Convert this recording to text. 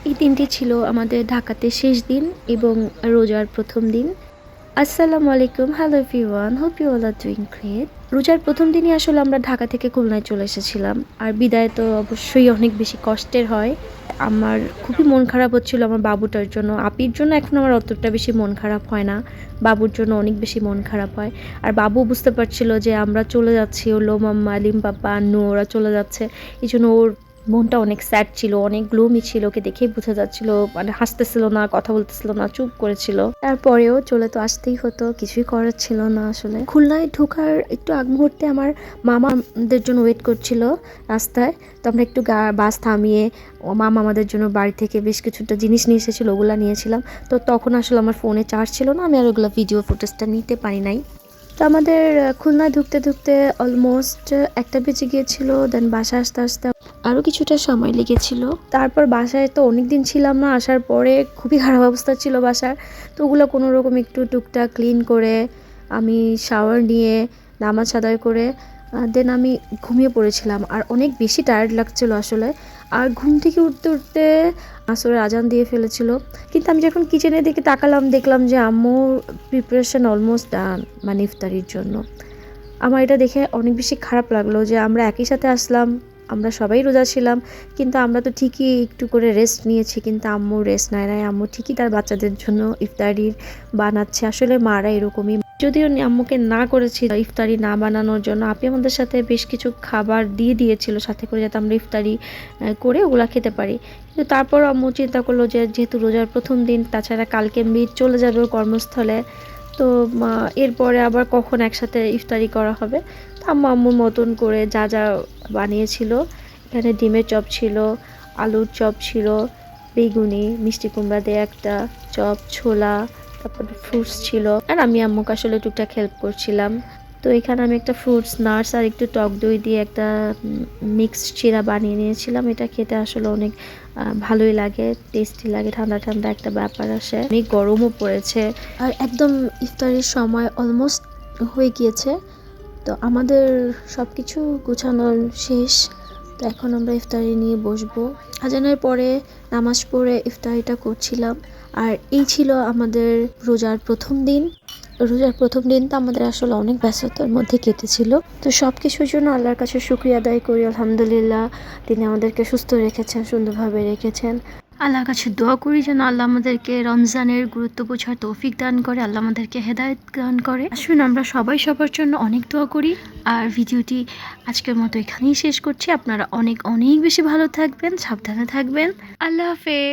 এই দিনটি ছিল আমাদের ঢাকাতে শেষ দিন এবং রোজার প্রথম দিন। আসসালামু আলাইকুম, hello everyone, hope you all are doing great. রোজার প্রথম দিনই আসলে আমরা ঢাকা থেকে খুলনায় চলে এসেছিলাম। আর বিদায় তো অবশ্যই অনেক বেশি কষ্টের হয়। আমার খুবই মন খারাপ হচ্ছিল আমার বাবুটার জন্য। আপির জন্য এখন আমার অতটা বেশি মন খারাপ হয় না, বাবুর জন্য অনেক বেশি মন খারাপ হয়। আর বাবু বুঝতে পারছিল যে আমরা চলে যাচ্ছি, ওলো মাম্মা, লিম পাপ্পা, আন্নু ওরা চলে যাচ্ছে। এই জন্য ওর মনটা অনেক স্যাড ছিল, অনেক গ্লুমি ছিল, ওকে দেখেই বোঝা যাচ্ছিল। মানে হাসতেছিল না, কথা বলতেছিল না, চুপ করেছিল। তারপরেও চলে তো আসতেই হতো, কিছুই করার ছিল না। আসলে খুলনায় ঢোকার একটু আগ মুহূর্তে আমার মামাদের জন্য ওয়েট করছিল রাস্তায়। তো আমরা একটু বাস থামিয়ে মামা আমাদের জন্য বাড়ি থেকে বেশ কিছুটা জিনিস নিয়ে এসেছিল, ওগুলা নিয়েছিলাম। তো তখন আসলে আমার ফোনে চার্জ ছিল না, আমি আর ওগুলো ভিডিও ফুটেজটা নিতে পারি নাই। তো আমাদের খুলনায় ঢুকতে ঢুকতে অলমোস্ট 1টা বেজে গিয়েছিল। দেন বাসায় আসতে আসতে আরও কিছুটা সময় লেগেছিল। তারপর বাসায় তো অনেক দিন ছিলাম না, আসার পরে খুবই খারাপ অবস্থা ছিল বাসার। তো ওগুলো কোনো রকম একটু টুকটাক ক্লিন করে আমি শাওয়ার নিয়ে নামাজ আদায় করে দেন আমি ঘুমিয়ে পড়েছিলাম। আর অনেক বেশি টায়ার্ড লাগছিল আসলে। আর ঘুম থেকে উঠতে উঠতে আসরের আজান দিয়ে ফেলেছিল। কিন্তু আমি যখন কিচেনের দিকে তাকালাম, দেখলাম যে আম্মুর প্রিপারেশন অলমোস্ট ডান, মানে ইফতারির জন্য। আমার এটা দেখে অনেক বেশি খারাপ লাগলো যে আমরা একই সাথে আসলাম, আমরা সবাই রোজা ছিলাম, কিন্তু আমরা তো ঠিকই একটু করে রেস্ট নিয়েছি, কিন্তু আম্মু রেস্ট নেয় নাই। আম্মু ঠিকই তার বাচ্চাদের জন্য ইফতারি বানাচ্ছে। আসলে মারা এরকমই। যদিও আম্মুকে না করেছি ইফতারি না বানানোর জন্য, আপনি আমাদের সাথে বেশ কিছু খাবার দিয়ে দিয়েছিল সাথে করে, যাতে আমরা ইফতারি করে ওগুলা খেতে পারি। কিন্তু তারপর আম্মু চিন্তা করলো যে যেহেতু রোজার প্রথম দিন, তাছাড়া কালকে মিট চলে যাবে ওর কর্মস্থলে, তো এরপরে আবার কখন একসাথে ইফতারি করা হবে। তো আম্মুর মতন করে যা যা বানিয়েছিল, এখানে ডিমের চপ ছিল, আলুর চপ ছিল, বেগুনি, মিষ্টি কুমড়া দিয়ে একটা চপ, ছোলা, তারপর ফ্রুটস ছিল। আর আমি আম্মুকে আসলে টুকটাক হেল্প করছিলাম। তো এখানে আমি একটা ফ্রুটস নাটস আর একটু টক দই দিয়ে একটা মিক্সড চিরা বানিয়ে নিয়েছিলাম। এটা খেতে আসলে অনেক ভালোই লাগে, টেস্টি লাগে, ঠান্ডা ঠান্ডা একটা ব্যাপার আসে। অনেক গরমও পড়েছে আর একদম ইফতারের সময় অলমোস্ট হয়ে গিয়েছে। তো আমাদের সব কিছু গোছানোর শেষ। তো এখন আমরা ইফতারি নিয়ে বসবো। আজানের পরে নামাজ পড়ে ইফতারিটা করছিলাম। আর এই ছিল আমাদের রোজার প্রথম দিন। রোজার প্রথম দিন তো আমাদের আসলে অনেক ব্যস্ততার মধ্যে কেটেছিল। তো সব কিছুর জন্য আল্লাহর কাছে শুকরিয়া আদায় করি, আলহামদুলিল্লাহ। তিনি আমাদেরকে সুস্থ রেখেছেন, সুন্দরভাবে রেখেছেন। আল্লাহর কাছে দোয়া করি যেন আল্লাহ আমাদেরকে রমজানের গুরুত্ব বোঝার তৌফিক দান করে, আল্লাহ আমাদেরকে হেদায়েত দান করে। আসুন আমরা সবাই সবার জন্য অনেক দোয়া করি। আর ভিডিওটি আজকের মতো এখানেই শেষ করছি। আপনারা অনেক অনেক বেশি ভালো থাকবেন, সাবধানে থাকবেন। আল্লাহ হাফেজ।